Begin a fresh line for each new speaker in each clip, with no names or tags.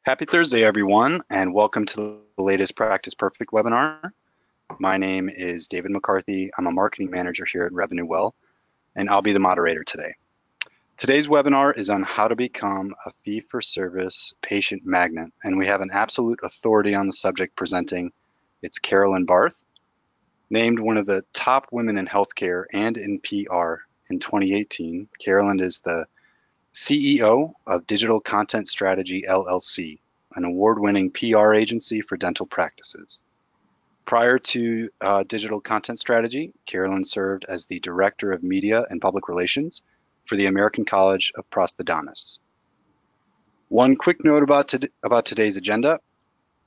Happy Thursday, everyone, and welcome to the latest Practice Perfect webinar. My name is David McCarthy. I'm a marketing manager here at RevenueWell, and I'll be the moderator today. Today's webinar is on how to become a fee-for-service patient magnet, and we have an absolute authority on the subject presenting. It's Carolyn Barth, named one of the top women in healthcare and in PR in 2018. Carolyn is the CEO of Digital Content Strategy LLC, an award-winning PR agency for dental practices. Prior to Digital Content Strategy, Carolyn served as the Director of Media and Public Relations for the American College of Prosthodontists. One quick note about today's agenda.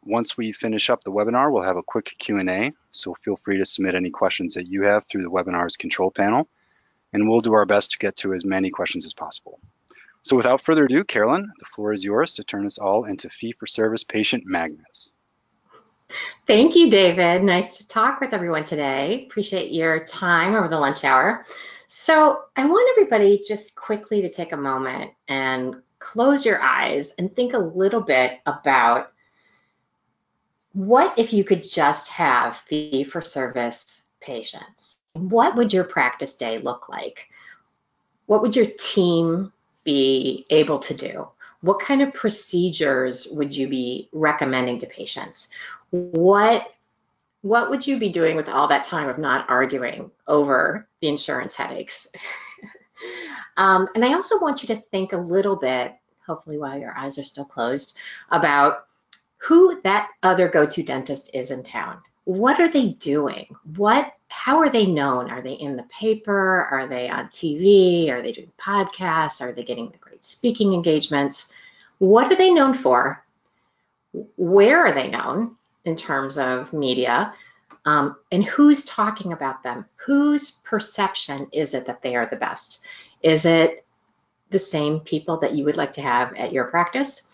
Once we finish up the webinar, we'll have a quick Q&A, so feel free to submit any questions that you have through the webinar's control panel, and we'll do our best to get to as many questions as possible. So without further ado, Carolyn, the floor is yours to turn us all into fee-for-service patient magnets.
Thank you, David. Nice to talk with everyone today. Appreciate your time over the lunch hour. So I want everybody just quickly to take a moment and close your eyes and think a little bit about what if you could just have fee-for-service patients? What would your practice day look like? What would your team be able to do? What kind of procedures would you be recommending to patients? What would you be doing with all that time of not arguing over the insurance headaches? And I also want you to think a little bit, hopefully while your eyes are still closed, about who that other go-to dentist is in town. What are they doing? How are they known? Are they in the paper? Are they on TV? Are they doing podcasts? Are they getting the great speaking engagements? What are they known for? Where are they known in terms of media? And who's talking about them? Whose perception is it that they are the best? Is it the same people that you would like to have at your practice?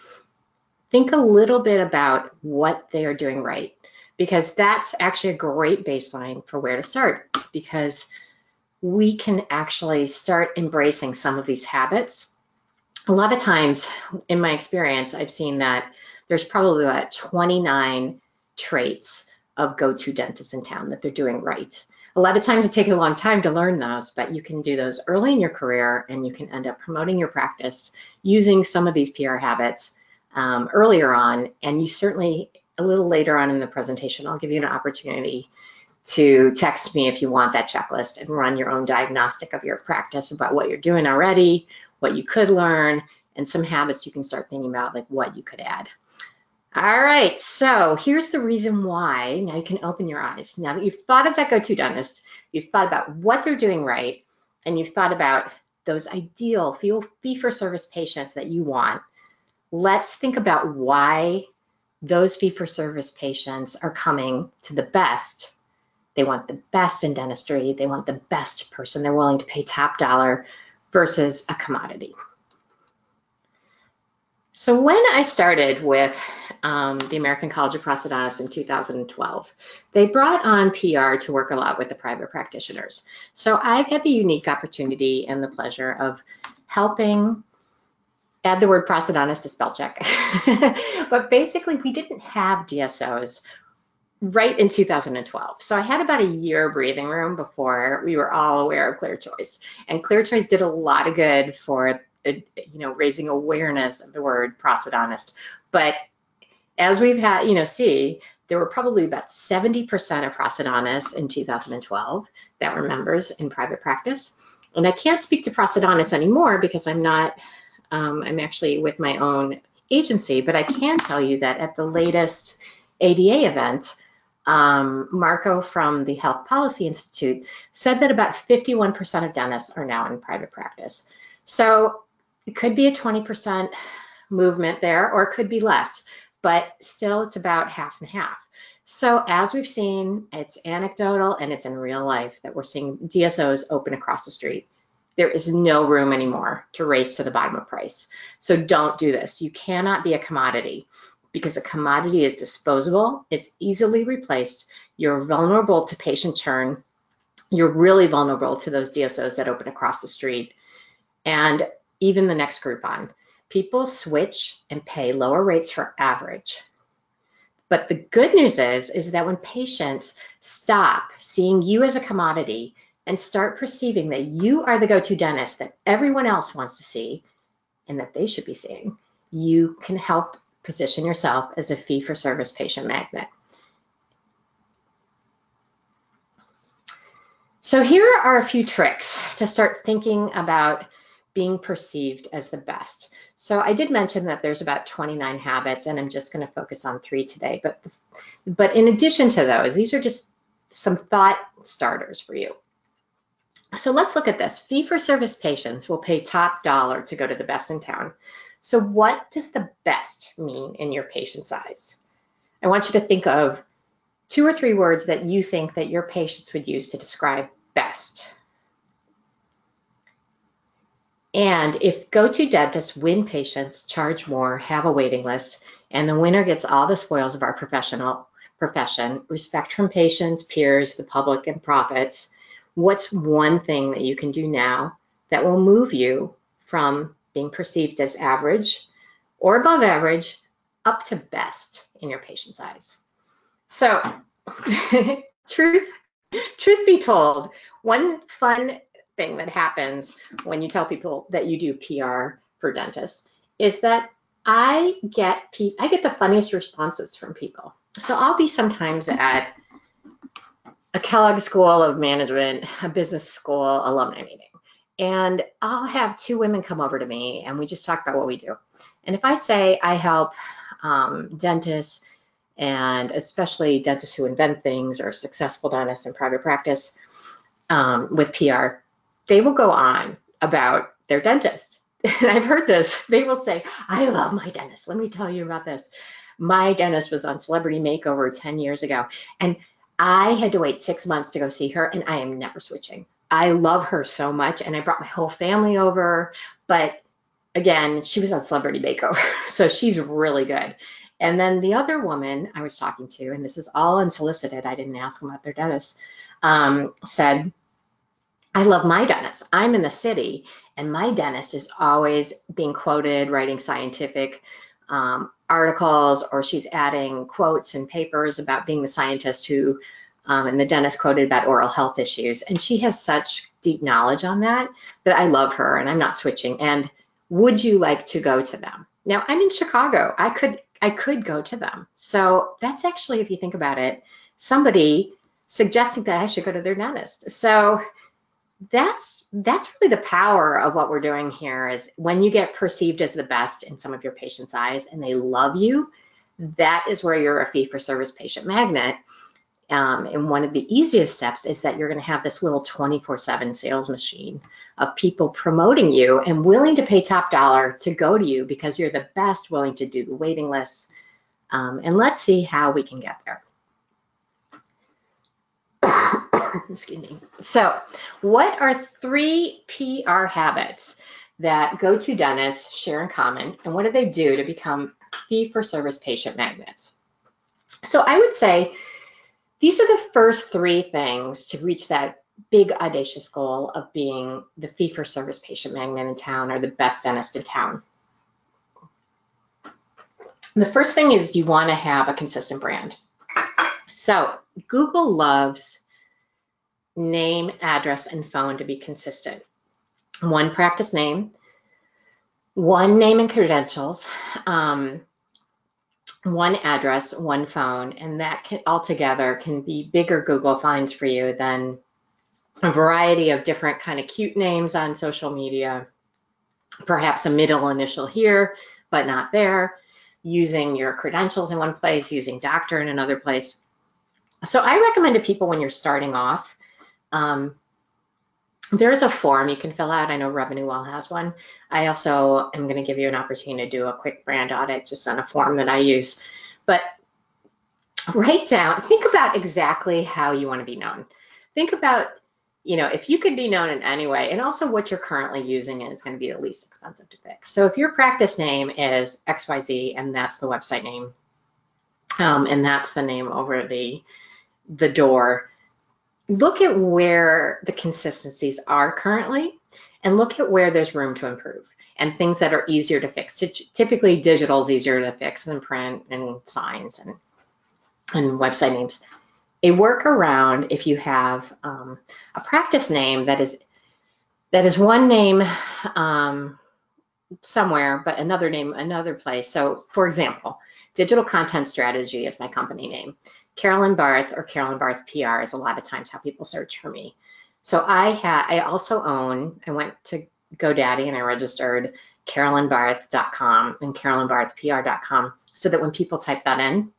Think a little bit about what they are doing right, because that's actually a great baseline for where to start, because we can actually start embracing some of these habits. A lot of times, in my experience, I've seen that there's probably about 29 traits of go-to dentists in town that they're doing right. A lot of times it takes a long time to learn those, but you can do those early in your career, and you can end up promoting your practice using some of these PR habits earlier on. And you certainly, a little later on in the presentation, I'll give you an opportunity to text me if you want that checklist and run your own diagnostic of your practice about what you're doing already, what you could learn, and some habits you can start thinking about, like what you could add. All right, so here's the reason why. Now you can open your eyes. Now that you've thought of that go-to dentist, you've thought about what they're doing right, and you've thought about those ideal fee-for-service patients that you want, let's think about why those fee-for-service patients are coming to the best. They want the best in dentistry. They want the best person. They're willing to pay top dollar versus a commodity. So when I started with the American College of Prosthodontists in 2012, they brought on PR to work a lot with the private practitioners. So I've had the unique opportunity and the pleasure of helping add the word prosthodontist to spell check. But basically, we didn't have DSOs right in 2012. So I had about a year breathing room before we were all aware of ClearChoice. And ClearChoice did a lot of good for raising awareness of the word prosthodontist. But as we've had, there were probably about 70% of prosthodontists in 2012 that were members in private practice. And I can't speak to prosthodontists anymore because I'm not, I'm actually with my own agency, but I can tell you that at the latest ADA event, Marco from the Health Policy Institute said that about 51% of dentists are now in private practice. So it could be a 20% movement there, or it could be less, but still it's about half and half. So as we've seen, it's anecdotal and it's in real life that we're seeing DSOs open across the street. There is no room anymore to race to the bottom of price. So don't do this. You cannot be a commodity, because a commodity is disposable. It's easily replaced. You're vulnerable to patient churn. You're really vulnerable to those DSOs that open across the street. And even the next group on. People switch and pay lower rates for average. But the good news is that when patients stop seeing you as a commodity and start perceiving that you are the go-to dentist that everyone else wants to see and that they should be seeing, you can help position yourself as a fee-for-service patient magnet. So here are a few tricks to start thinking about being perceived as the best. So I did mention that there's about 29 habits, and I'm just going to focus on 3 today. But in addition to those, these are just some thought starters for you. So let's look at this. Fee-for-service patients will pay top dollar to go to the best in town. So what does the best mean in your patient's eyes? I want you to think of 2 or 3 words that you think that your patients would use to describe best. And if go-to dentists win patients, charge more, have a waiting list, and the winner gets all the spoils of our profession, respect from patients, peers, the public, and profits, what's one thing that you can do now that will move you from being perceived as average or above average up to best in your patient's eyes? So truth be told, one fun thing that happens when you tell people that you do PR for dentists is that I get the funniest responses from people. So I'll be sometimes at a Kellogg School of Management, a business school alumni meeting, and I'll have 2 women come over to me and we just talk about what we do. And if I say I help dentists, and especially dentists who invent things or successful dentists in private practice with PR, they will go on about their dentist. And I've heard this. They will say, I love my dentist. Let me tell you about this. My dentist was on Celebrity Makeover 10 years ago, and I had to wait 6 months to go see her, and I am never switching. I love her so much, and I brought my whole family over, but again, she was on Celebrity Makeover, so she's really good. And then the other woman I was talking to, and this is all unsolicited, I didn't ask them about their dentist, said, I love my dentist. I'm in the city, and my dentist is always being quoted, writing scientific articles, or she's adding quotes and papers about being the scientist who, and the dentist quoted about oral health issues. And she has such deep knowledge on that I love her, and I'm not switching. And would you like to go to them? Now, I'm in Chicago. I could go to them. So that's actually, if you think about it, somebody suggesting that I should go to their dentist. So that's really the power of what we're doing here, is when you get perceived as the best in some of your patients' eyes and they love you, that is where you're a fee-for-service patient magnet. And one of the easiest steps is that you're going to have this little 24/7 sales machine of people promoting you and willing to pay top dollar to go to you because you're the best, willing to do the waiting lists. And let's see how we can get there. Excuse me. So what are 3 PR habits that go-to dentists share in common, and what do they do to become fee-for-service patient magnets? So I would say these are the first 3 things to reach that big audacious goal of being the fee-for-service patient magnet in town, or the best dentist in town. The first thing is you want to have a consistent brand. So Google loves name, address, and phone to be consistent. One practice name, one name and credentials, one address, one phone, and that altogether can be bigger Google finds for you than a variety of different kind of cute names on social media, perhaps a middle initial here, but not there, using your credentials in one place, using doctor in another place. So I recommend to people when you're starting off, there's a form you can fill out. I know RevenueWell has one. I also am going to give you an opportunity to do a quick brand audit just on a form that I use. But write down, think about exactly how you want to be known. Think about, if you could be known in any way, and also what you're currently using is going to be the least expensive to fix. So if your practice name is XYZ and that's the website name, and that's the name over the door, look at where the consistencies are currently and look at where there's room to improve. and things that are easier to fix. Typically, digital is easier to fix than print and signs and website names. A workaround, if you have a practice name that is one name somewhere, but another name another place. So, for example, Digital Content Strategy is my company name. Carolyn Barth or Carolyn Barth PR is a lot of times how people search for me. So I also own, I went to GoDaddy and I registered carolynbarth.com and carolynbarthpr.com so that when people type that in,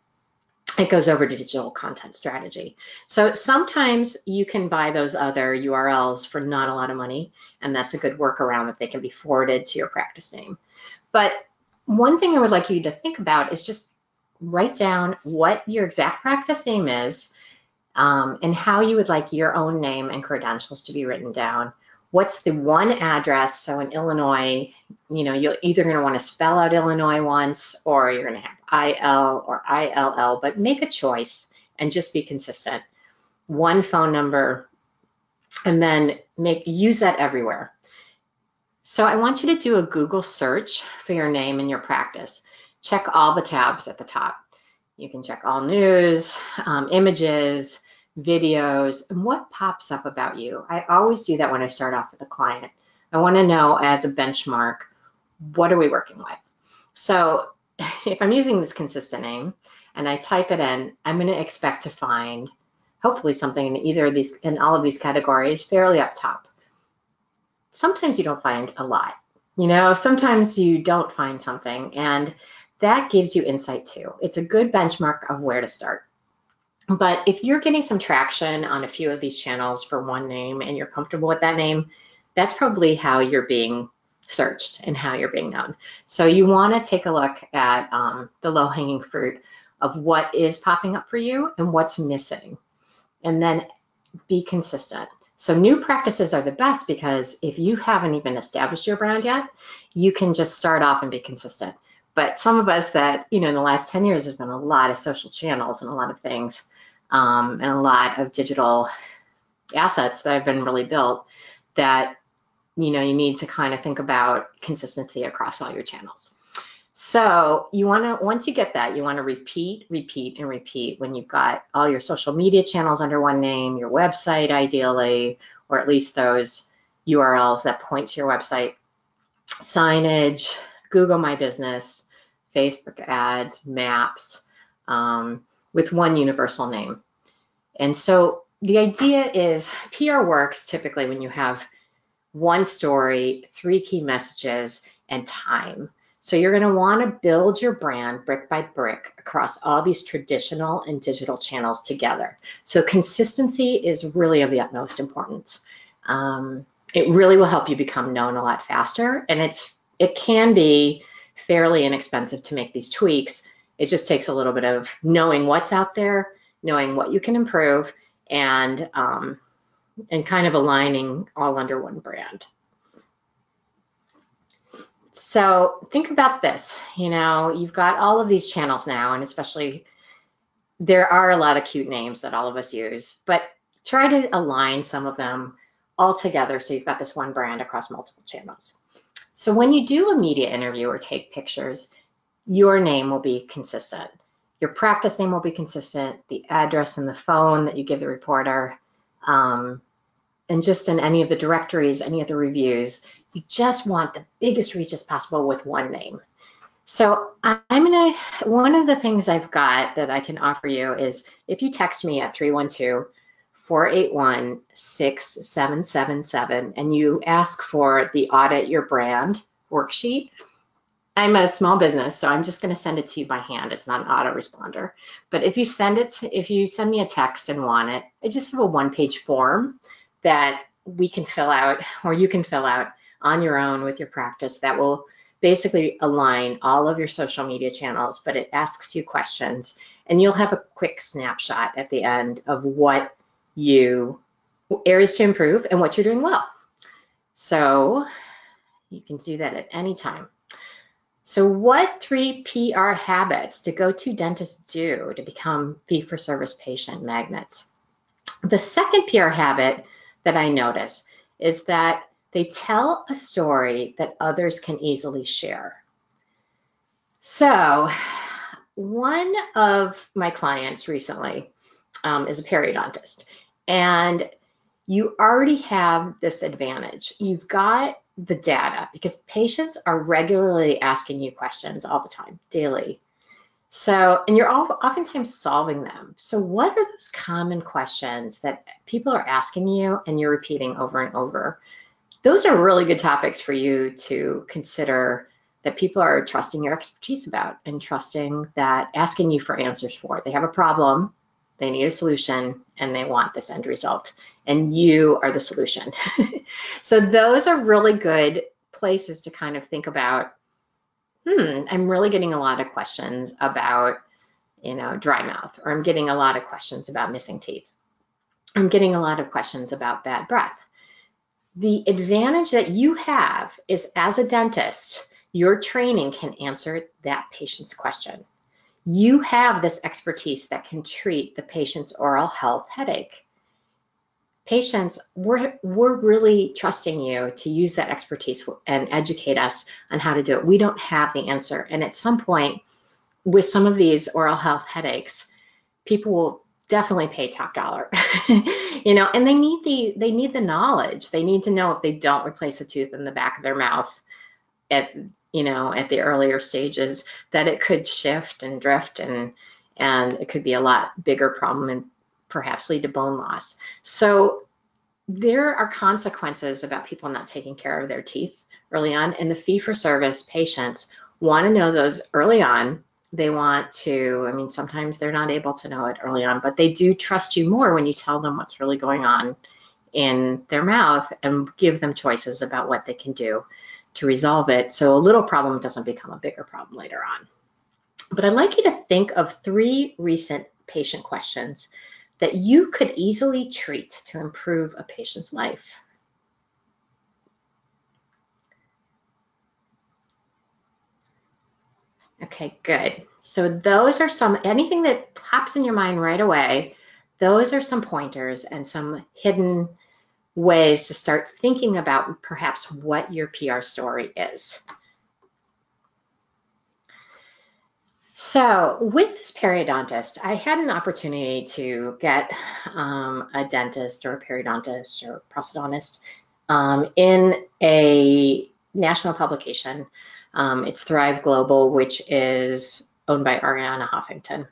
it goes over to Digital Content Strategy. So sometimes you can buy those other URLs for not a lot of money, and that's a good workaround that they can be forwarded to your practice name. But one thing I would like you to think about is just write down what your exact practice name is, and how you would like your own name and credentials to be written down. What's the one address? So in Illinois, you're either going to want to spell out Illinois once, or you're going to have IL or ILL, but make a choice and just be consistent. One phone number, and then use that everywhere. So I want you to do a Google search for your name and your practice. Check all the tabs at the top. You can check all news, images, videos, and what pops up about you. I always do that when I start off with a client. I want to know, as a benchmark, what are we working with? So if I'm using this consistent name and I type it in, I'm going to expect to find hopefully something in all of these categories fairly up top. Sometimes you don't find a lot. Sometimes you don't find something, and that gives you insight too. It's a good benchmark of where to start. But if you're getting some traction on a few of these channels for one name and you're comfortable with that name, that's probably how you're being searched and how you're being known. So you want to take a look at the low-hanging fruit of what is popping up for you and what's missing, and then be consistent. So new practices are the best because if you haven't even established your brand yet, you can just start off and be consistent. But some of us that, in the last 10 years, there's been a lot of social channels and a lot of things, and a lot of digital assets that have been really built that, you need to kind of think about consistency across all your channels. So once you get that, you want to repeat, and repeat when you've got all your social media channels under one name, your website ideally, or at least those URLs that point to your website, signage, Google My Business, Facebook ads, maps, with one universal name. And so the idea is PR works typically when you have one story, 3 key messages, and time. So you're going to want to build your brand brick by brick across all these traditional and digital channels together. So consistency is really of the utmost importance. It really will help you become known a lot faster, and it can be fairly inexpensive to make these tweaks. It just takes a little bit of knowing what's out there, knowing what you can improve, and kind of aligning all under one brand. So think about this, you've got all of these channels now, and especially there are a lot of cute names that all of us use, but try to align some of them all together so you've got this one brand across multiple channels. So when you do a media interview or take pictures, your name will be consistent. Your practice name will be consistent, the address and the phone that you give the reporter, and just in any of the directories, any of the reviews, you just want the biggest reach as possible with one name. So one of the things I've got that I can offer you is if you text me at 312-481-6777 and you ask for the Audit Your Brand worksheet. I'm a small business, so I'm just going to send it to you by hand. It's not an autoresponder. But if you send me a text and want it, I just have a one-page form that we can fill out, or you can fill out on your own with your practice, that will basically align all of your social media channels, but it asks you questions, and you'll have a quick snapshot at the end of areas to improve and what you're doing well. So you can do that at any time. So what 3 PR habits do go-to dentists do to become fee-for-service patient magnets? The second PR habit that I notice is that They tell a story that others can easily share. So one of my clients recently is a periodontist, and you already have this advantage. You've got the data because patients are regularly asking you questions all the time, daily. So, and you're oftentimes solving them. So what are those common questions that people are asking you and you're repeating over and over? Those are really good topics for you to consider that people are trusting your expertise about and trusting that asking you for answers for. They have a problem, they need a solution, and they want this end result, and you are the solution. So those are really good places to kind of think about, I'm really getting a lot of questions about, dry mouth, or I'm getting a lot of questions about missing teeth. I'm getting a lot of questions about bad breath. The advantage that you have is, as a dentist, your training can answer that patient's question. You have this expertise that can treat the patient's oral health headache. Patients, we're really trusting you to use that expertise and educate us on how to do it. We don't have the answer. And at some point, with some of these oral health headaches, people will definitely pay top dollar, and they need the knowledge. They need to know if they don't replace a tooth in the back of their mouth at the earlier stages, that it could shift and drift and it could be a lot bigger problem and perhaps lead to bone loss. So there are consequences about people not taking care of their teeth early on, and the fee-for-service patients want to know those early on. They want to, sometimes they're not able to know it early on, but they do trust you more when you tell them what's really going on in their mouth and give them choices about what they can do to resolve it, so a little problem doesn't become a bigger problem later on. But I'd like you to think of 3 recent patient questions that you could easily treat to improve a patient's life. Okay, good. So those are anything that pops in your mind right away, those are some pointers and some hidden ways to start thinking about perhaps what your PR story is. So with this periodontist, I had an opportunity to get a dentist or a periodontist or prosthodontist in a national publication. It's Thrive Global, which is owned by Arianna Huffington.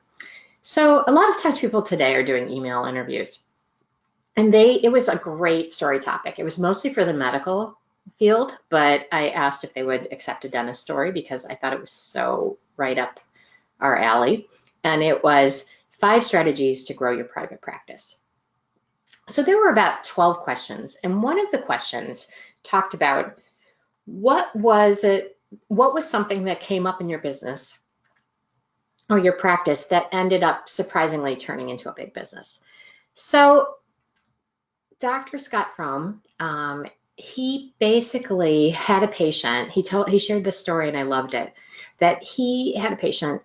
So a lot of times people today are doing email interviews, and it was a great story topic. It was mostly for the medical field, but I asked if they would accept a dentist story because I thought it was so right up our alley, and it was 5 strategies to grow your private practice. So there were about 12 questions, and one of the questions talked about what was something that came up in your business or your practice that ended up surprisingly turning into a big business. So Dr. Scott Fromm, he basically had a patient, he shared this story and I loved it, that he had a patient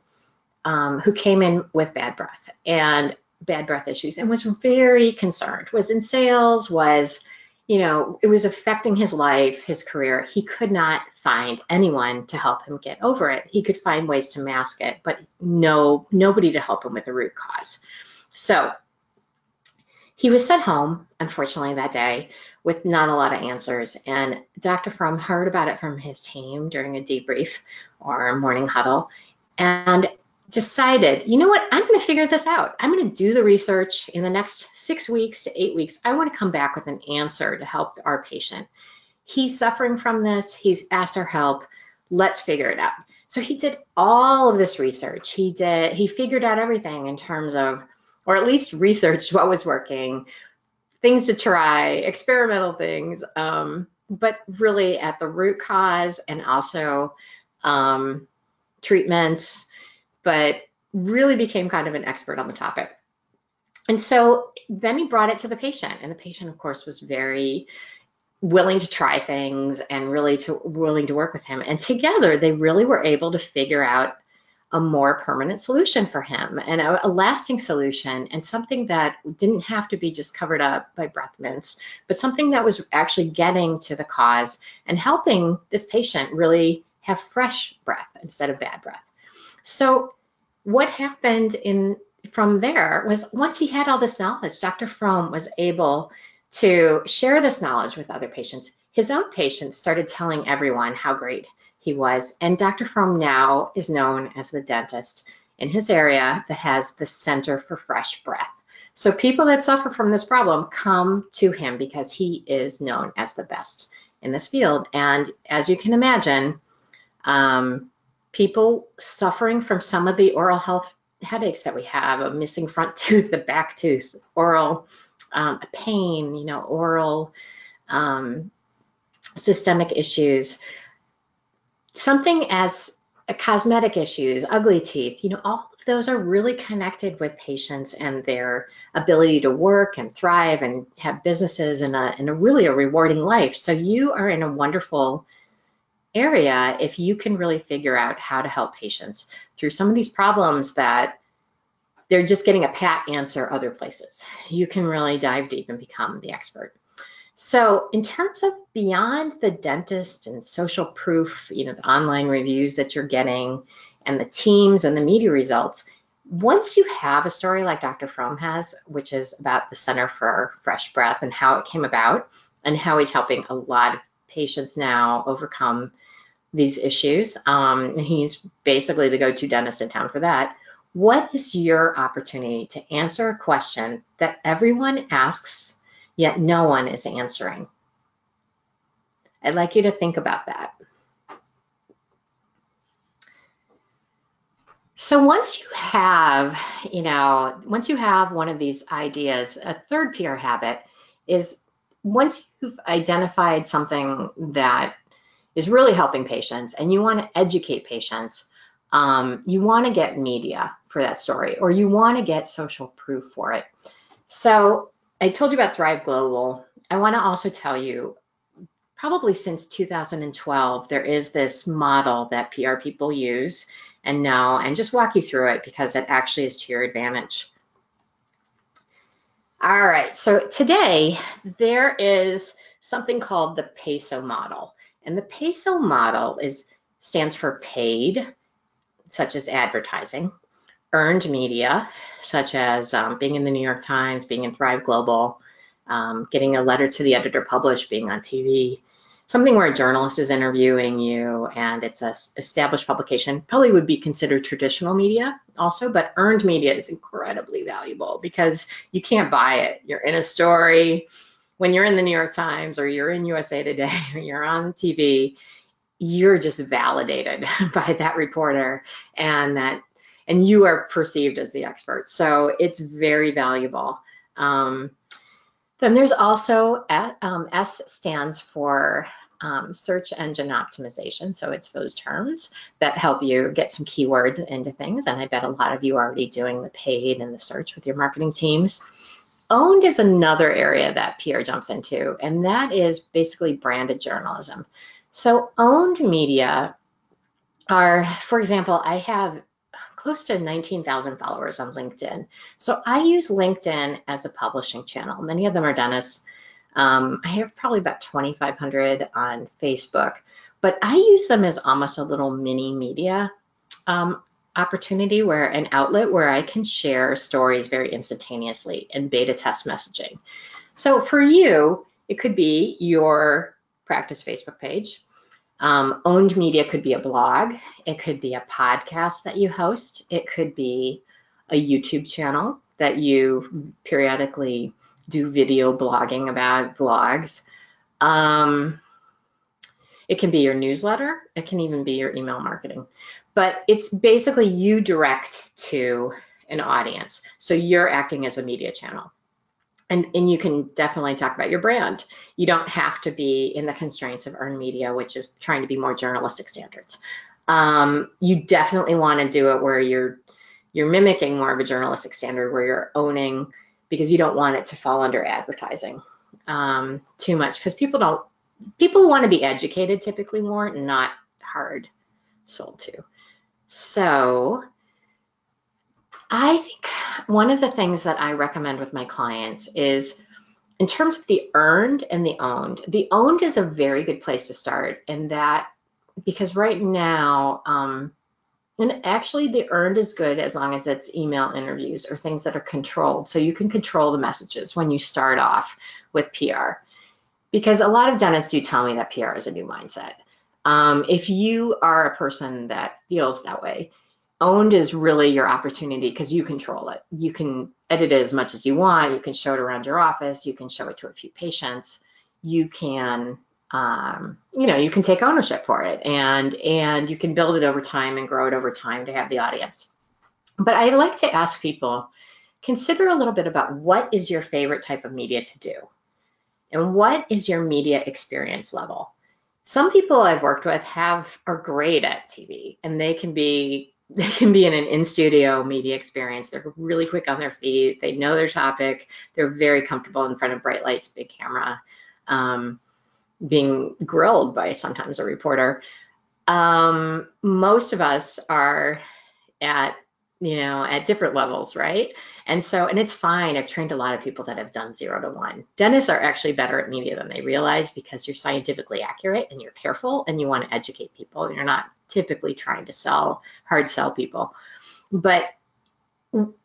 who came in with bad breath issues and was very concerned, was in sales, it was affecting his life, his career. He could not find anyone to help him get over it. He could find ways to mask it, but nobody to help him with the root cause. So he was sent home, unfortunately, that day with not a lot of answers. And Dr. Fromm heard about it from his team during a debrief or a morning huddle and decided, you know what, I'm going to figure this out. I'm going to do the research in the next 6 weeks to 8 weeks. I want to come back with an answer to help our patient. He's suffering from this. He's asked our help. Let's figure it out. So he did all of this research. He figured out everything in terms of, or at least researched what was working, things to try, experimental things, but really at the root cause and also treatments, but really became kind of an expert on the topic. And so then he brought it to the patient, and the patient, of course, was very willing to try things and willing to work with him. And together, they really were able to figure out a more permanent solution for him, and a lasting solution, and something that didn't have to be just covered up by breath mints, but something that was actually getting to the cause and helping this patient really have fresh breath instead of bad breath. So what happened from there was, once he had all this knowledge, Dr. Fromm was able to share this knowledge with other patients. His own patients started telling everyone how great he was, and Dr. Fromm now is known as the dentist in his area that has the Center for Fresh Breath. So people that suffer from this problem come to him because he is known as the best in this field. And as you can imagine, people suffering from some of the oral health headaches that we have, a missing front tooth, the back tooth, oral pain, oral systemic issues, something as cosmetic issues, ugly teeth, all of those are really connected with patients and their ability to work and thrive and have businesses and a really rewarding life. So you are in a wonderful area if you can really figure out how to help patients through some of these problems that they're just getting a pat answer other places. You can really dive deep and become the expert. So in terms of beyond the dentist and social proof, the online reviews that you're getting and the teams and the media results, once you have a story like Dr. Fromm has, which is about the Center for Fresh Breath and how it came about and how he's helping a lot of patients now overcome these issues, and he's basically the go-to dentist in town for that. What is your opportunity to answer a question that everyone asks, yet no one is answering? I'd like you to think about that. So once you have one of these ideas, a third PR habit is, once you've identified something that is really helping patients and you want to educate patients, you want to get media for that story, or you want to get social proof for it. So I told you about Thrive Global. I want to also tell you, probably since 2012, there is this model that PR people use and know, and just walk you through it because it actually is to your advantage. All right, so today there is something called the PESO model. And the PESO model stands for paid, such as advertising, earned media, such as being in the New York Times, being in Thrive Global, getting a letter to the editor published, being on TV, something where a journalist is interviewing you and it's an established publication, probably would be considered traditional media also, but earned media is incredibly valuable because you can't buy it. You're in a story. When you're in the New York Times or you're in USA Today or you're on TV, you're just validated by that reporter and you are perceived as the expert. So it's very valuable. Then there's also, S stands for search engine optimization. So it's those terms that help you get some keywords into things. And I bet a lot of you are already doing the paid and the search with your marketing teams. Owned is another area that PR jumps into, and that is basically branded journalism. So owned media are, for example, I have close to 19,000 followers on LinkedIn. So I use LinkedIn as a publishing channel. Many of them are dentists. I have probably about 2,500 on Facebook, but I use them as almost a little mini media opportunity, where an outlet where I can share stories very instantaneously and beta test messaging. So for you, it could be your practice Facebook page. Owned media could be a blog. It could be a podcast that you host. It could be a YouTube channel that you periodically do video blogging about vlogs. It can be your newsletter. It can even be your email marketing. But it's basically you direct to an audience. So you're acting as a media channel. And you can definitely talk about your brand. You don't have to be in the constraints of earned media, which is trying to be more journalistic standards. You definitely want to do it where you're mimicking more of a journalistic standard, where you're owning, because you don't want it to fall under advertising too much, because people want to be educated typically more, not hard sold to. So I think one of the things that I recommend with my clients is, in terms of the earned and the owned. The owned is a very good place to start, and that because right now, and actually the earned is good as long as it's email interviews or things that are controlled. So you can control the messages when you start off with PR, because a lot of dentists do tell me that PR is a new mindset. If you are a person that feels that way, owned is really your opportunity because you control it. You can edit it as much as you want. You can show it around your office. You can show it to a few patients. You can, you can take ownership for it, and you can build it over time and grow it over time to have the audience. But I like to ask people, consider a little bit about what is your favorite type of media to do, and what is your media experience level. Some people I've worked with are great at TV, and they can be in an in-studio media experience. They're really quick on their feet. They know their topic. They're very comfortable in front of bright lights, big camera, being grilled by sometimes a reporter. Most of us are at different levels, right? And it's fine. I've trained a lot of people that have done 0 to 1. Dentists are actually better at media than they realize, because you're scientifically accurate and you're careful and you want to educate people. You're not typically trying to hard sell people. But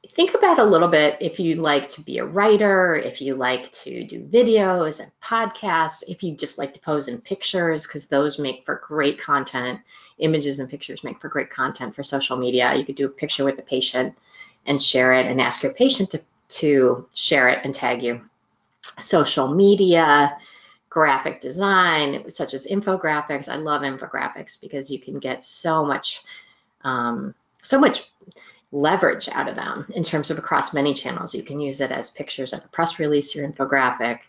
think about a little bit, if you like to be a writer, if you like to do videos and podcasts, if you just like to pose in pictures, because those make for great content. Images and pictures make for great content for social media. You could do a picture with the patient and share it, and ask your patient to share it and tag you. Social media, graphic design, such as infographics. I love infographics because you can get so much leverage out of them in terms of across many channels. You can use it as pictures of a press release, your infographic.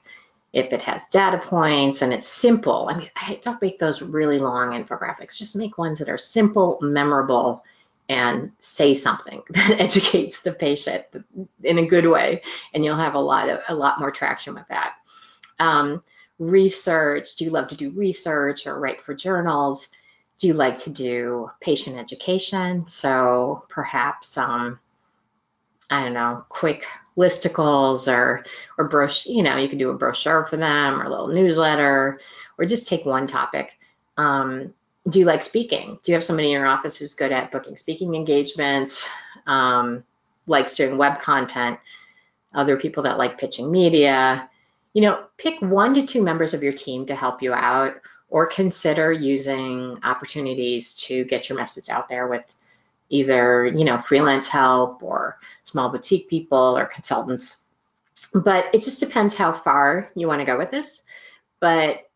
If it has data points and it's simple, I don't make those really long infographics. Just make ones that are simple, memorable, and say something that educates the patient in a good way, and you'll have a lot more traction with that. Research. Do you love to do research or write for journals? Do you like to do patient education? So perhaps, quick listicles or brochure, you can do a brochure for them, or a little newsletter, or just take one topic. Do you like speaking? Do you have somebody in your office who's good at booking speaking engagements, likes doing web content, other people that like pitching media? Pick 1 to 2 members of your team to help you out, or consider using opportunities to get your message out there with either, freelance help or small boutique people or consultants. But it just depends how far you want to go with this. But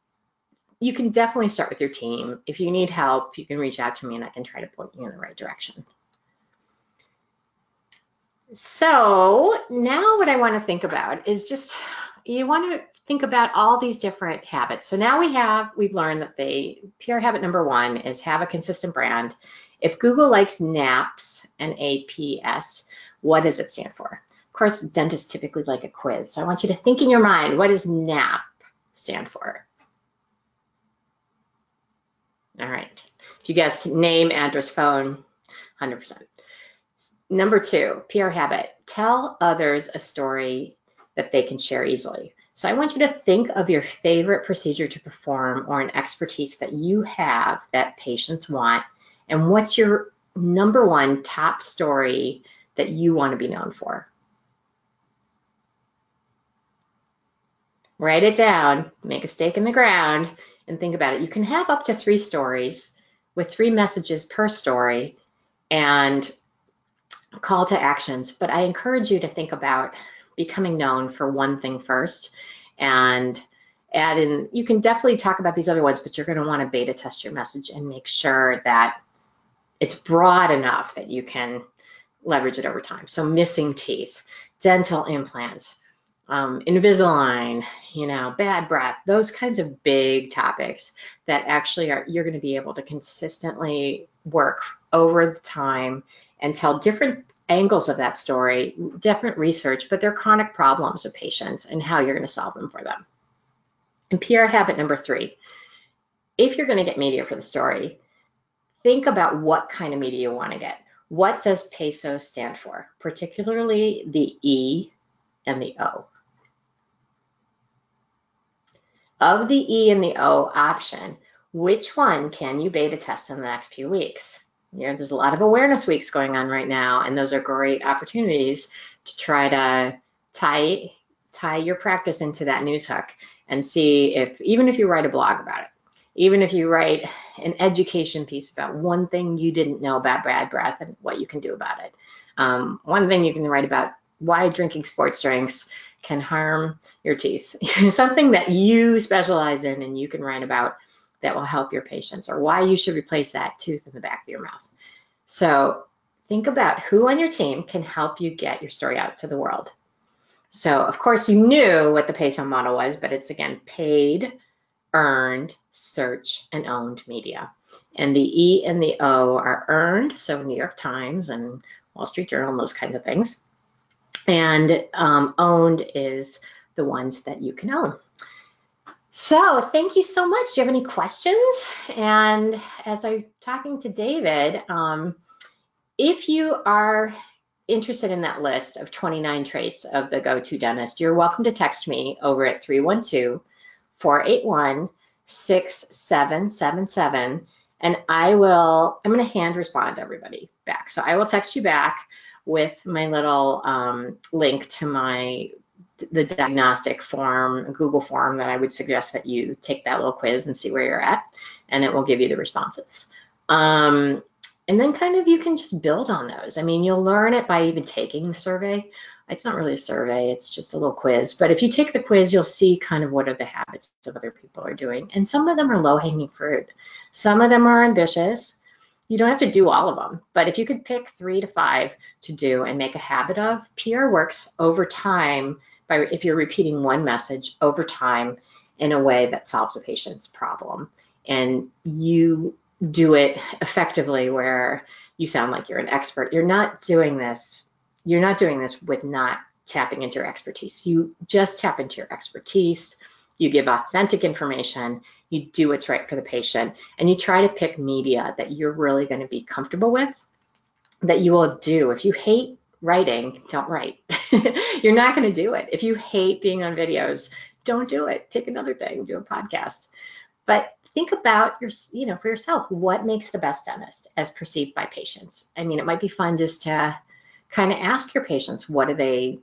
you can definitely start with your team. If you need help, you can reach out to me and I can try to point you in the right direction. So now what I want to think about is just, you want to think about all these different habits. So now we've learned that PR habit number 1 is have a consistent brand. If Google likes NAPS and APS, what does it stand for? Of course, dentists typically like a quiz. So I want you to think in your mind, what does NAP stand for? All right. If you guessed name, address, phone, 100%. Number 2, PR habit, tell others a story that they can share easily. So I want you to think of your favorite procedure to perform, or an expertise that you have that patients want, and what's your number 1 top story that you want to be known for. Write it down, make a stake in the ground, and think about it. You can have up to 3 stories with 3 messages per story and call to actions, but I encourage you to think about becoming known for one thing first, and add in, you can definitely talk about these other ones, but you're going to want to beta test your message and make sure that it's broad enough that you can leverage it over time. So missing teeth, dental implants, Invisalign, bad breath, those kinds of big topics that actually you're going to be able to consistently work over the time and tell different angles of that story, different research, but they're chronic problems of patients and how you're going to solve them for them. And PR habit number 3, if you're going to get media for the story, think about what kind of media you want to get. What does PESO stand for? Particularly the E and the O. Of the E and the O option, which one can you beta test in the next few weeks? There's a lot of awareness weeks going on right now, and those are great opportunities to try to tie your practice into that news hook and see if, even if you write a blog about it, even if you write an education piece about one thing you didn't know about bad breath and what you can do about it. One thing you can write about why drinking sports drinks can harm your teeth. Something that you specialize in and you can write about that will help your patients, or why you should replace that tooth in the back of your mouth. So think about who on your team can help you get your story out to the world. So of course you knew what the PESO model was, but it's again paid, earned, search, and owned media. And the E and the O are earned, so New York Times and Wall Street Journal and those kinds of things. And owned is the ones that you can own. So thank you so much. Do you have any questions? And as I'm talking to David, if you are interested in that list of 29 traits of the go-to dentist, you're welcome to text me over at 312-481-6777, and I'm going to hand respond to everybody back. So I will text you back with my little link to the diagnostic form, Google form, that I would suggest that you take that little quiz and see where you're at, and it will give you the responses. And then kind of you can just build on those. I mean, you'll learn it by even taking the survey. It's not really a survey, it's just a little quiz. But if you take the quiz, you'll see kind of what are the habits of other people are doing. And some of them are low-hanging fruit. Some of them are ambitious. You don't have to do all of them, but if you could pick 3 to 5 to do and make a habit of, PR works over time if you're repeating one message over time in a way that solves a patient's problem. And you do it effectively where you sound like you're an expert. You're not doing this with not tapping into your expertise. You just tap into your expertise. You give authentic information. You do what's right for the patient, and you try to pick media that you're really going to be comfortable with, that you will do. If you hate writing, don't write. You're not going to do it. If you hate being on videos, don't do it. Pick another thing, do a podcast. But think about for yourself, what makes the best dentist as perceived by patients? I mean, it might be fun just to kind of ask your patients, what are they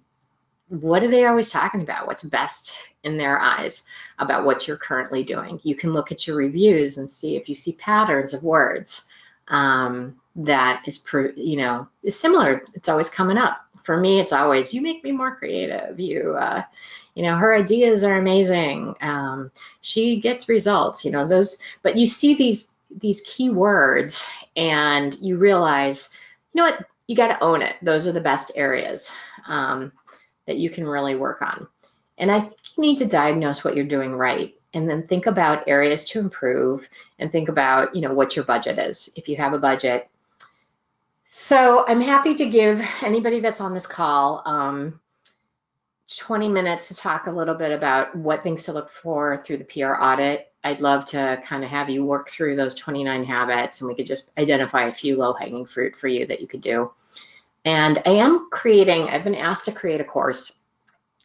always talking about? What's best in their eyes about what you're currently doing? You can look at your reviews and see if you see patterns of words that is similar. It's always coming up. For me, it's always, you make me more creative. Her ideas are amazing. She gets results, those, but you see these key words and you realize, what, you got to own it. Those are the best areas that you can really work on. And I think you need to diagnose what you're doing right, and then think about areas to improve, and think about, what your budget is, if you have a budget. So I'm happy to give anybody that's on this call 20 minutes to talk a little bit about what things to look for through the PR audit. I'd love to kind of have you work through those 29 habits, and we could just identify a few low-hanging fruit for you that you could do. And I've been asked to create a course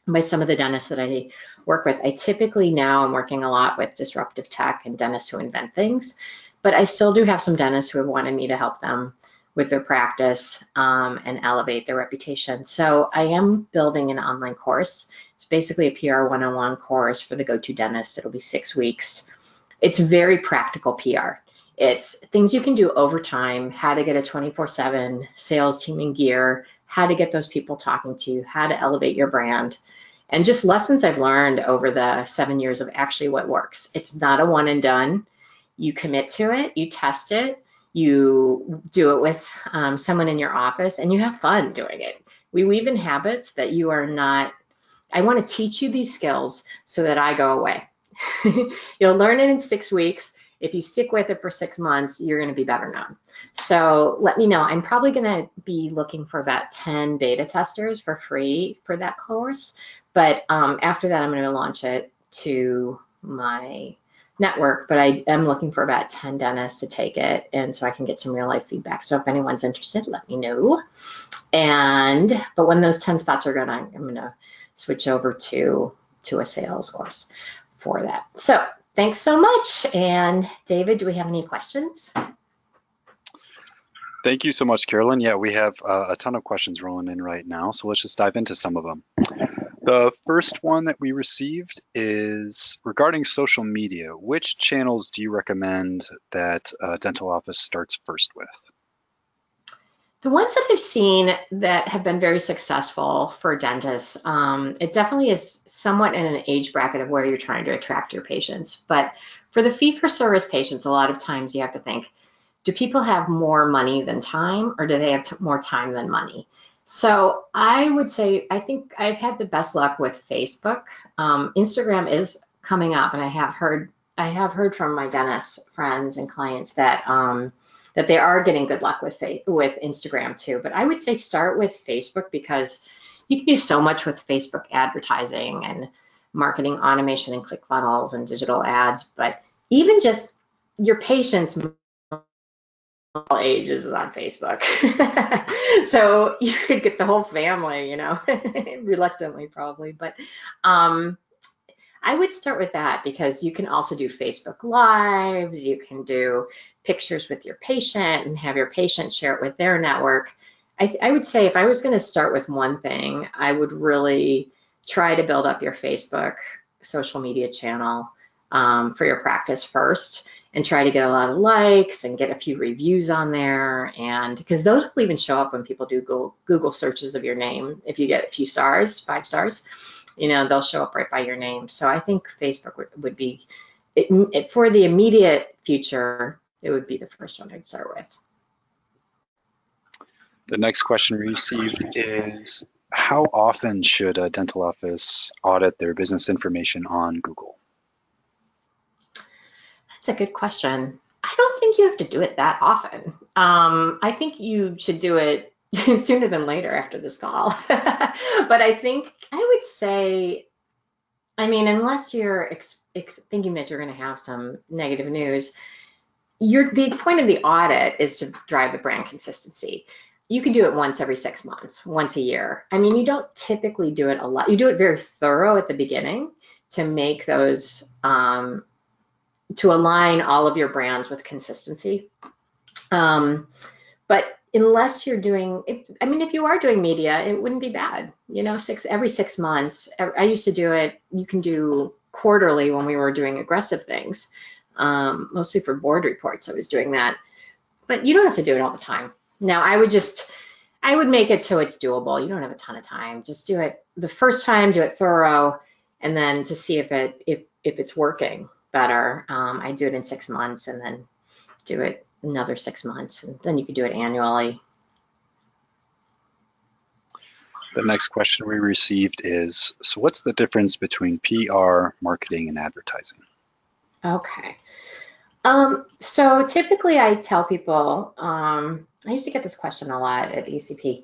by some of the dentists that I work with. I typically now am working a lot with disruptive tech and dentists who invent things, but I still do have some dentists who have wanted me to help them with their practice and elevate their reputation. So I am building an online course. It's basically a PR 101 course for the go-to dentist. It'll be 6 weeks. It's very practical PR. It's things you can do over time, how to get a 24/7 sales team in gear, how to get those people talking to you, how to elevate your brand, and just lessons I've learned over the 7 years of actually what works. It's not a one and done. You commit to it, you test it, you do it with someone in your office, and you have fun doing it. We weave in habits that you are not. I want to teach you these skills so that I go away. You'll learn it in 6 weeks. If you stick with it for 6 months, you're going to be better known. So let me know. I'm probably going to be looking for about 10 beta testers for free for that course. But after that, I'm going to launch it to my network, but I am looking for about 10 dentists to take it, and so I can get some real life feedback. So if anyone's interested, let me know. But when those 10 spots are gone, I'm gonna switch over to a sales course for that. So thanks so much. And David, do we have any questions?
Thank you so much, Carolyn. Yeah, we have a ton of questions rolling in right now, so let's just dive into some of them. The first one that we received is regarding social media. Which channels do you recommend that a dental office starts first with?
The ones that I've seen that have been very successful for dentists, it definitely is somewhat in an age bracket of where you're trying to attract your patients. But for the fee-for-service patients, a lot of times you have to think, do people have more money than time, or do they have more time than money? So I would say, I think I've had the best luck with Facebook. Instagram is coming up, and I have heard from my dentist friends and clients that that they are getting good luck with Instagram too. But I would say start with Facebook, because you can do so much with Facebook advertising and marketing automation and ClickFunnels and digital ads. But even just your patients' age is on Facebook. So you could get the whole family, you know, reluctantly probably. But I would start with that, because you can also do Facebook Lives, you can do pictures with your patient and have your patient share it with their network. I would say if I was going to start with one thing, I would really try to build up your Facebook social media channel for your practice first, and try to get a lot of likes and get a few reviews on there. And because those will even show up when people do Google searches of your name. If you get a few stars, 5 stars, you know, they'll show up right by your name. So I think Facebook would be, for the immediate future, it would be the first one I'd start with.
The next question we received is, how often should a dental office audit their business information on Google?
That's a good question. I don't think you have to do it that often. I think you should do it sooner than later after this call. But I think I would say, I mean, unless you're thinking that you're going to have some negative news, the point of the audit is to drive the brand consistency. You can do it once every 6 months, once a year. I mean, you don't typically do it a lot. You do it very thorough at the beginning to make those, to align all of your brands with consistency. But unless you're doing, I mean, if you are doing media, it wouldn't be bad. You know, every 6 months. I used to do it. You can do quarterly when we were doing aggressive things, mostly for board reports. I was doing that, but you don't have to do it all the time. Now, I would make it so it's doable. You don't have a ton of time. Just do it the first time, do it thorough, and then to see if it's working better. I do it in 6 months, and then do it another 6 months, and then you could do it annually.
The next question we received is, so what's the difference between PR, marketing, and advertising?
Okay. So typically I tell people, I used to get this question a lot at ECP.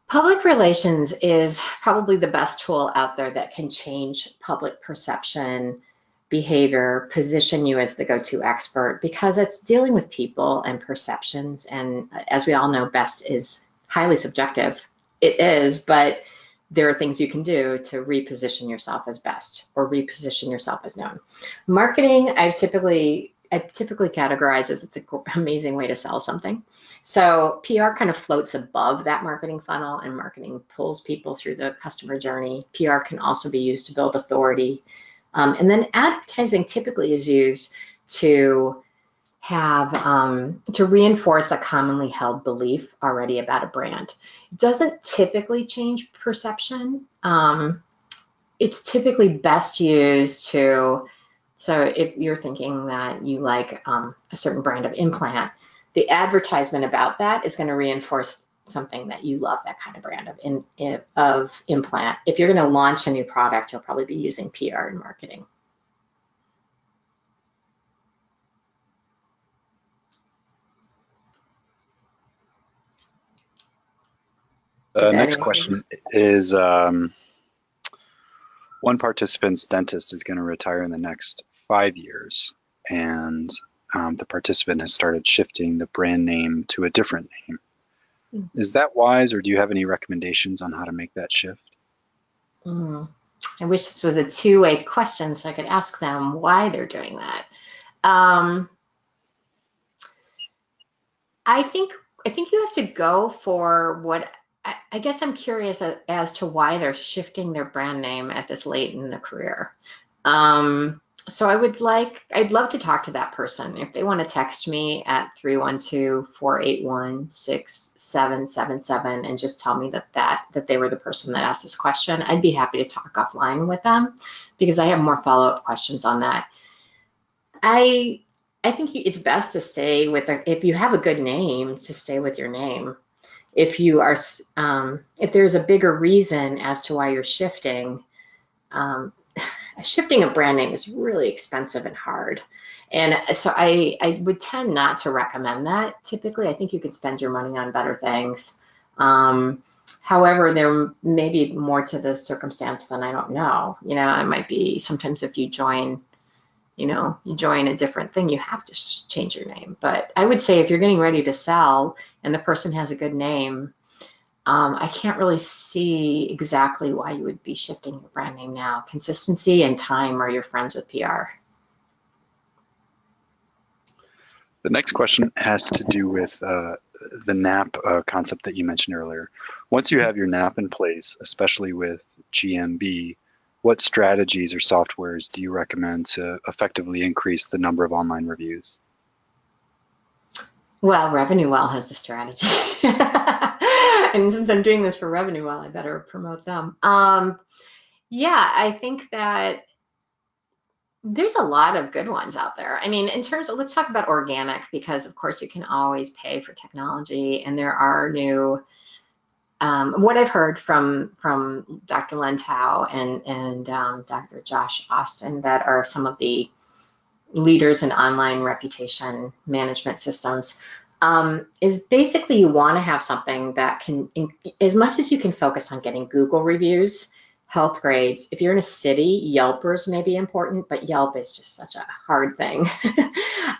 Public relations is probably the best tool out there that can change public perception, behavior, position you as the go-to expert, because it's dealing with people and perceptions. And as we all know, best is highly subjective. It is, but there are things you can do to reposition yourself as best, or reposition yourself as known. Marketing, I typically categorize as it's an amazing way to sell something. So PR kind of floats above that marketing funnel, and marketing pulls people through the customer journey. PR can also be used to build authority. And then advertising typically is used to have, to reinforce a commonly held belief already about a brand. It doesn't typically change perception. It's typically best used to, so if you're thinking that you like a certain brand of implant, the advertisement about that is going to reinforce something that you love, that kind of brand of implant. If you're going to launch a new product, you'll probably be using PR and marketing.
The next question is, one participant's dentist is going to retire in the next 5 years, and the participant has started shifting the brand name to a different name. Is that wise, or do you have any recommendations on how to make that shift?
I wish this was a two-way question so I could ask them why they're doing that. I think you have to go for what I guess I'm curious as to why they're shifting their brand name at this late in their career. So I'd love to talk to that person. If they want to text me at 312-481-6777 and just tell me that they were the person that asked this question, I'd be happy to talk offline with them because I have more follow-up questions on that. I think it's best to stay with, if you have a good name, to stay with your name. If there's a bigger reason as to why you're shifting, shifting a brand name is really expensive and hard. And so I would tend not to recommend that. Typically, I think you could spend your money on better things. However, there may be more to the circumstance than I don't know. It might be sometimes if you join a different thing, you have to change your name. But I would say if you're getting ready to sell and the person has a good name, I can't really see exactly why you would be shifting your brand name now. Consistency and time are your friends with PR.
The next question has to do with the NAP concept that you mentioned earlier. Once you have your NAP in place, especially with GMB, what strategies or softwares do you recommend to effectively increase the number of online reviews?
Well, RevenueWell has a strategy. And since I'm doing this for RevenueWell, I better promote them. Yeah, I think that there's a lot of good ones out there. I mean, in terms of, let's talk about organic, because of course you can always pay for technology, and there are new, what I've heard from Dr. Len Tao and Dr. Josh Austin, that are some of the leaders in online reputation management systems, is basically you want to have something that can, as much as you can focus on getting Google reviews, health grades. If you're in a city, Yelpers may be important, but Yelp is just such a hard thing.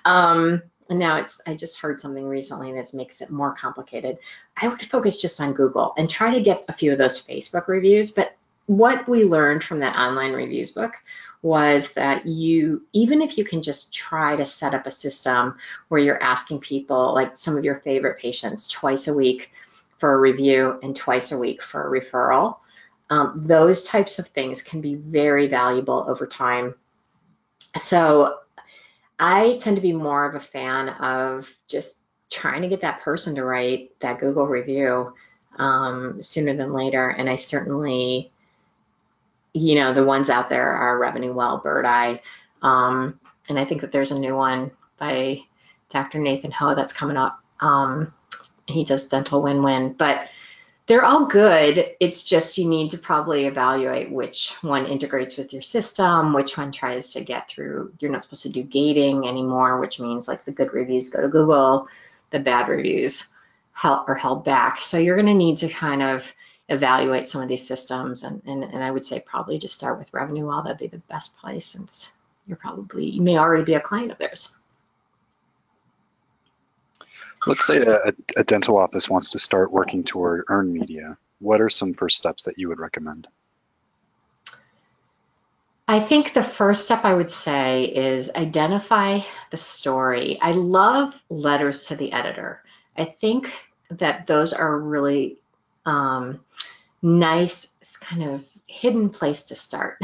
And now I just heard something recently that makes it more complicated. I would focus just on Google and try to get a few of those Facebook reviews. But what we learned from that online reviews book was that even if you can just try to set up a system where you're asking people, like some of your favorite patients, twice a week for a review and twice a week for a referral, those types of things can be very valuable over time. So I tend to be more of a fan of just trying to get that person to write that Google review sooner than later. And I certainly, the ones out there are RevenueWell, Bird Eye. And I think that there's a new one by Dr. Nathan Ho that's coming up. He does Dental Win-Win, but they're all good. It's just you need to probably evaluate which one integrates with your system, which one tries to get through. You're not supposed to do gating anymore, which means like the good reviews go to Google, the bad reviews are held back. So you're going to need to kind of evaluate some of these systems, and I would say probably just start with RevenueWell. That'd be the best place, since you may already be a client of theirs.
Let's say a dental office wants to start working toward earned media. What are some first steps that you would recommend?
I think the first step I would say is identify the story. I love letters to the editor. I think that those are really nice, kind of hidden place to start.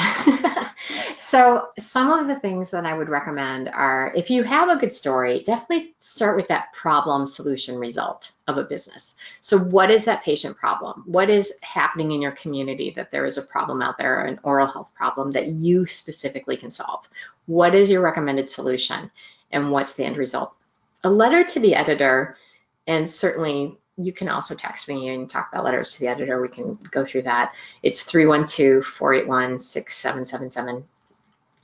So some of the things that I would recommend are, if you have a good story, definitely start with that problem, solution, result of a business. So what is that patient problem? What is happening in your community that there is a problem out there, an oral health problem that you specifically can solve? What is your recommended solution? And what's the end result? A letter to the editor, and certainly you can also text me and talk about letters to the editor. We can go through that. It's 312-481-6777.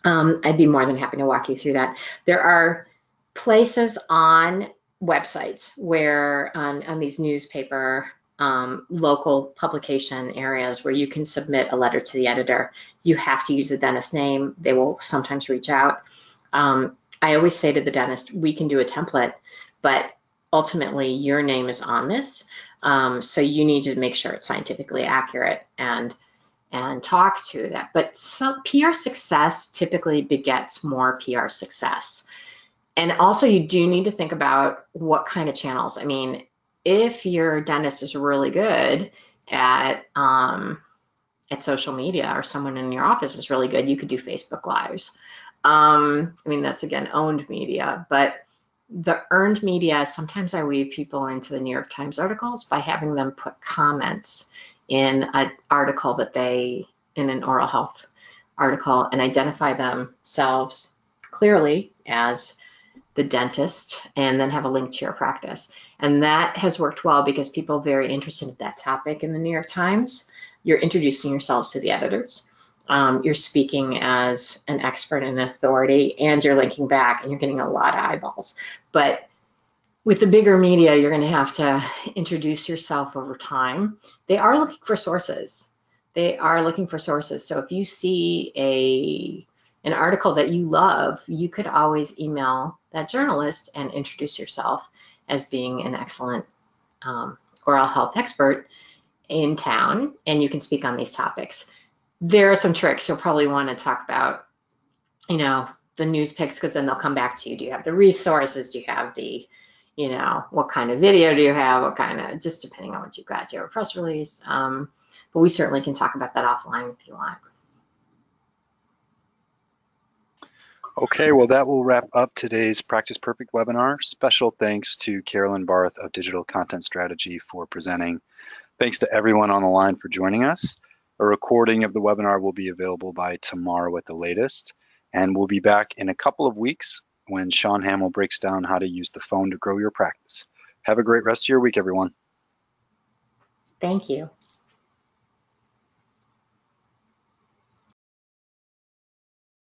I'd be more than happy to walk you through that. There are places on websites where on these newspaper local publication areas where you can submit a letter to the editor. You have to use the dentist name. They will sometimes reach out. I always say to the dentist, we can do a template, but ultimately your name is on this. So you need to make sure it's scientifically accurate and talk to that. But some PR success typically begets more PR success. And also you do need to think about what kind of channels. I mean, if your dentist is really good at social media, or someone in your office is really good, you could do Facebook Lives. I mean, that's again owned media, but the earned media, sometimes I weave people into the New York Times articles by having them put comments in an article in an oral health article, and identify themselves clearly as the dentist, and then have a link to your practice. And that has worked well because people are very interested in that topic in the New York Times. You're introducing yourselves to the editors. You're speaking as an expert and an authority, and you're linking back, and you're getting a lot of eyeballs. But with the bigger media, you're going to have to introduce yourself over time. They are looking for sources. They are looking for sources. So if you see an article that you love, you could always email that journalist and introduce yourself as being an excellent oral health expert in town, and you can speak on these topics. There are some tricks. You'll probably want to talk about, the news picks, because then they'll come back to you. Do you have the resources? Do you have the, what kind of video do you have? What kind of, just depending on what you've got. Do you have a press release? But we certainly can talk about that offline if you want.
Okay, well, that will wrap up today's Practice Perfect webinar. Special thanks to Carolyn Barth of Digital Content Strategy for presenting. Thanks to everyone on the line for joining us. A recording of the webinar will be available by tomorrow at the latest, and we'll be back in a couple of weeks when Sean Hamill breaks down how to use the phone to grow your practice. Have a great rest of your week, everyone.
Thank you.